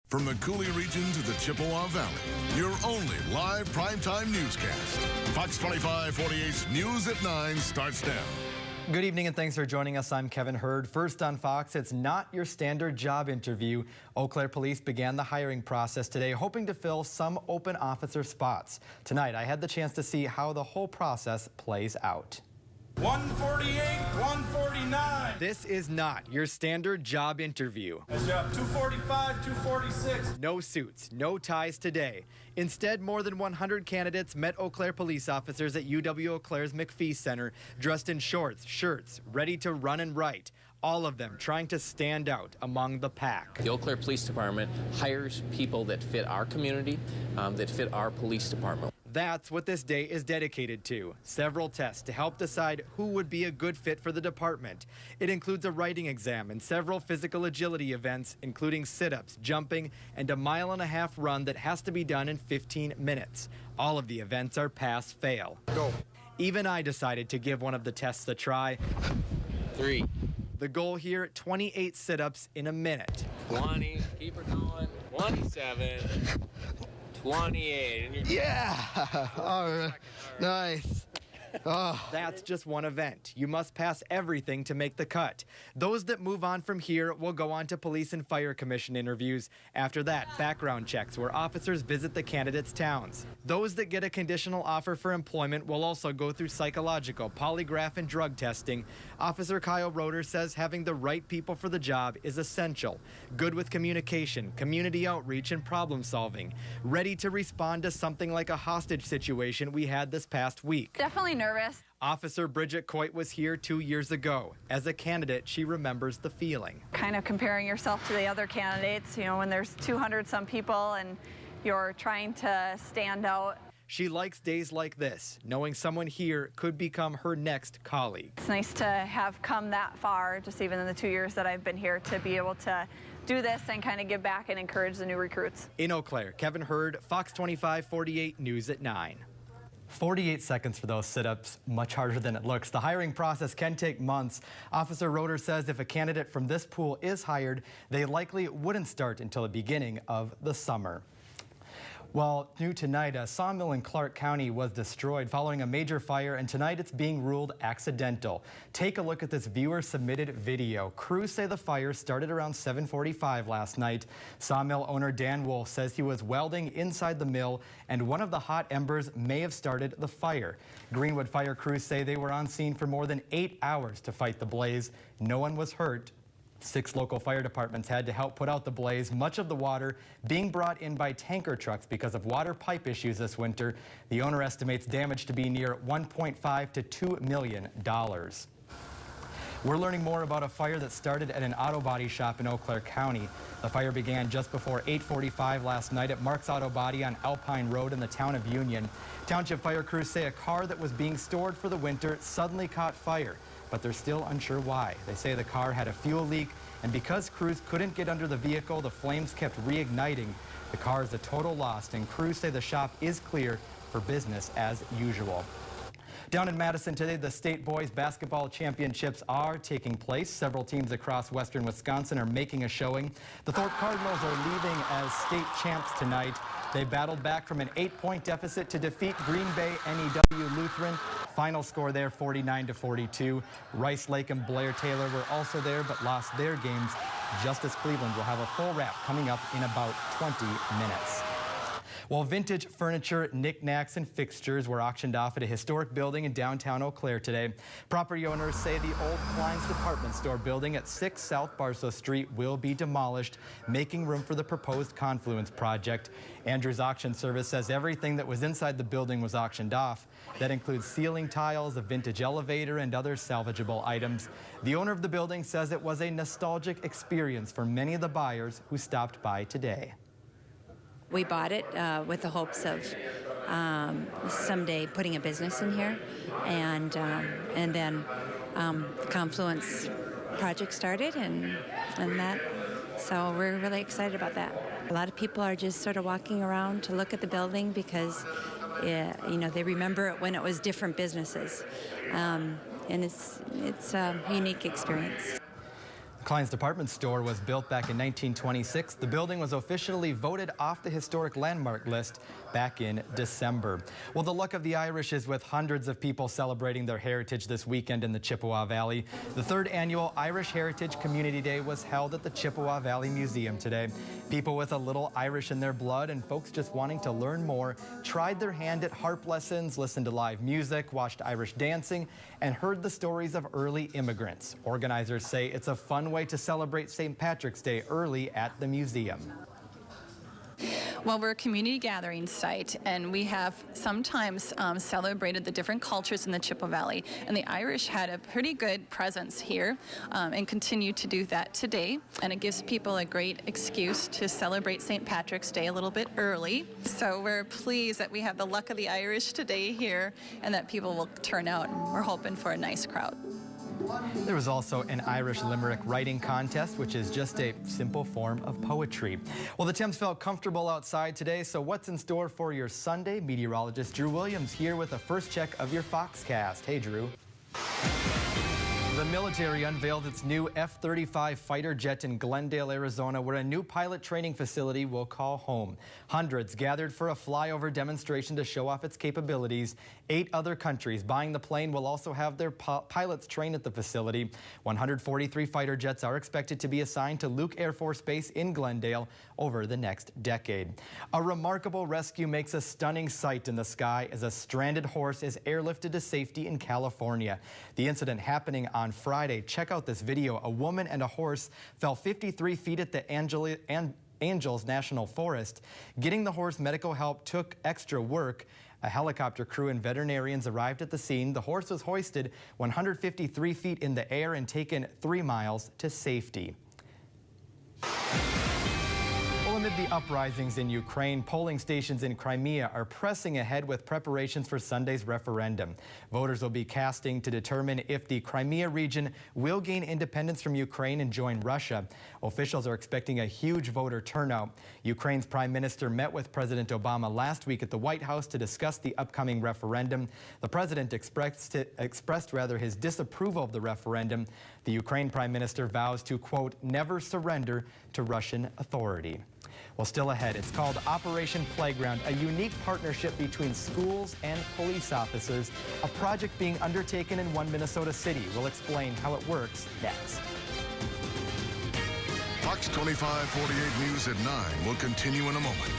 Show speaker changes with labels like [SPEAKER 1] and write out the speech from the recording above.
[SPEAKER 1] From the Cooley region to the Chippewa Valley, your only live primetime newscast. Fox 25/48's News at 9 starts now.
[SPEAKER 2] Good evening and thanks for joining us. I'm Kevin Hurd. First on Fox, it's not your standard job interview. Eau Claire Police began the hiring process today, hoping to fill some open officer spots. Tonight, I had the chance to see how the whole process plays out.
[SPEAKER 3] 148, 149.
[SPEAKER 2] This is not your standard job interview.
[SPEAKER 3] That's job 245, 246.
[SPEAKER 2] No suits, no ties today. Instead, more than 100 candidates met Eau Claire police officers at UW Eau Claire's McPhee Center, dressed in shorts, shirts, ready to run and write. All of them trying to stand out among the pack.
[SPEAKER 4] The Eau Claire Police Department hires people that fit our community, that fit our police department.
[SPEAKER 2] That's what this day is dedicated to. Several tests to help decide who would be a good fit for the department. It includes a writing exam and several physical agility events, including sit-ups, jumping, and a 1.5-mile run that has to be done in 15 minutes. All of the events are pass-fail.
[SPEAKER 3] Go.
[SPEAKER 2] Even I decided to give one of the tests a try.
[SPEAKER 4] 3.
[SPEAKER 2] The goal here, 28 sit-ups in a minute.
[SPEAKER 4] 20, keep her going. 27, 28. And you're
[SPEAKER 5] Yeah! All right. Nice. Oh.
[SPEAKER 2] That's just one event. You must pass everything to make the cut. Those that move on from here will go on to police and fire commission interviews. After that, background checks where officers visit the candidates' towns. Those that get a conditional offer for employment will also go through psychological, polygraph, and drug testing. Officer Kyle Roeder says having the right people for the job is essential. Good with communication, community outreach, and problem solving. Ready to respond to something like a hostage situation we had this past week.
[SPEAKER 6] Definitely nervous.
[SPEAKER 2] Officer Bridget Coit was here 2 years ago. As a candidate, she remembers the feeling.
[SPEAKER 6] Kind of comparing yourself to the other candidates, you know, when there's 200 some people and you're trying to stand out.
[SPEAKER 2] She likes days like this, knowing someone here could become her next colleague.
[SPEAKER 6] It's nice to have come that far, just even in the 2 years that I've been here, to be able to do this and kind of give back and encourage the new recruits.
[SPEAKER 2] In Eau Claire, Kevin Hurd, Fox 25/48 News at 9. 48 seconds for those sit-ups, much harder than it looks. The hiring process can take months. Officer Roeder says if a candidate from this pool is hired, they likely wouldn't start until the beginning of the summer. Well, new tonight, a sawmill in Clark County was destroyed following a major fire, and tonight it's being ruled accidental. Take a look at this viewer-submitted video. Crews say the fire started around 7:45 last night. Sawmill owner Dan Wolf says he was welding inside the mill, and one of the hot embers may have started the fire. Greenwood fire crews say they were on scene for more than 8 hours to fight the blaze. No one was hurt. 6 local fire departments had to help put out the blaze, much of the water being brought in by tanker trucks because of water pipe issues this winter. The owner estimates damage to be near $1.5 to $2 million. We're learning more about a fire that started at an auto body shop in Eau Claire County. The fire began just before 8:45 last night at Mark's Auto Body on Alpine Road in the town of Union. Township fire crews say a car that was being stored for the winter suddenly caught fire, but they're still unsure why. They say the car had a fuel leak, and because crews couldn't get under the vehicle, the flames kept reigniting. The car is a total loss, and crews say the shop is clear for business as usual. Down in Madison today, the state boys basketball championships are taking place. Several teams across western Wisconsin are making a showing. The Thorpe Cardinals are leaving as state champs tonight. They battled back from an 8-point deficit to defeat Green Bay NEW Lutheran. Final score there, 49-42. Rice Lake and Blair Taylor were also there, but lost their games. Justice Cleveland will have a full wrap coming up in about 20 minutes. Well, vintage furniture, knickknacks, and fixtures were auctioned off at a historic building in downtown Eau Claire today. Property owners say the old Klein's department store building at 6 South Barstow Street will be demolished, making room for the proposed Confluence project. Andrews Auction Service says everything that was inside the building was auctioned off. That includes ceiling tiles, a vintage elevator, and other salvageable items. The owner of the building says it was a nostalgic experience for many of the buyers who stopped by today.
[SPEAKER 7] We bought it with the hopes of someday putting a business in here, and then the Confluence project started, and that. So we're really excited about that. A lot of people are just sort of walking around to look at the building because, you know, they remember it when it was different businesses, and it's a unique experience.
[SPEAKER 2] Klein's department store was built back in 1926. The building was officially voted off the historic landmark list back in December. Well, the luck of the Irish is with hundreds of people celebrating their heritage this weekend in the Chippewa Valley. The third annual Irish Heritage Community Day was held at the Chippewa Valley Museum today. People with a little Irish in their blood and folks just wanting to learn more tried their hand at harp lessons, listened to live music, watched Irish dancing, and heard the stories of early immigrants. Organizers say it's a fun way to celebrate St. Patrick's Day early at the museum.
[SPEAKER 8] Well, we're a community gathering site, and we have sometimes celebrated the different cultures in the Chippewa Valley, and the Irish had a pretty good presence here and continue to do that today, and it gives people a great excuse to celebrate St. Patrick's Day a little bit early. So we're pleased that we have the luck of the Irish today here and that people will turn out, and we're hoping for a nice crowd.
[SPEAKER 2] There was also an Irish limerick writing contest, which is just a simple form of poetry. Well, the temps felt comfortable outside today, so what's in store for your Sunday? Meteorologist Drew Williams here with a first check of your Foxcast. Hey, Drew. The military unveiled its new F-35 fighter jet in Glendale, Arizona, where a new pilot training facility will call home. Hundreds gathered for a flyover demonstration to show off its capabilities. 8 other countries buying the plane will also have their pilots trained at the facility. 143 fighter jets are expected to be assigned to Luke Air Force Base in Glendale over the next decade. A remarkable rescue makes a stunning sight in the sky as a stranded horse is airlifted to safety in California. The incident happening on Friday. Check out this video. A woman and a horse fell 53 feet at the Angels National Forest. Getting the horse medical help took extra work. A helicopter crew and veterinarians arrived at the scene. The horse was hoisted 153 feet in the air and taken 3 miles to safety. Amid the uprisings in Ukraine, polling stations in Crimea are pressing ahead with preparations for Sunday's referendum. Voters will be casting to determine if the Crimea region will gain independence from Ukraine and join Russia. Officials are expecting a huge voter turnout. Ukraine's prime minister met with President Obama last week at the White House to discuss the upcoming referendum. The president expressed his disapproval of the referendum. The Ukraine prime minister vows to, quote, never surrender to Russian authority. Well, still ahead, it's called Operation Playground, a unique partnership between schools and police officers, a project being undertaken in one Minnesota city. We'll explain how it works next.
[SPEAKER 1] Fox 25 48 News at 9 will continue in a moment.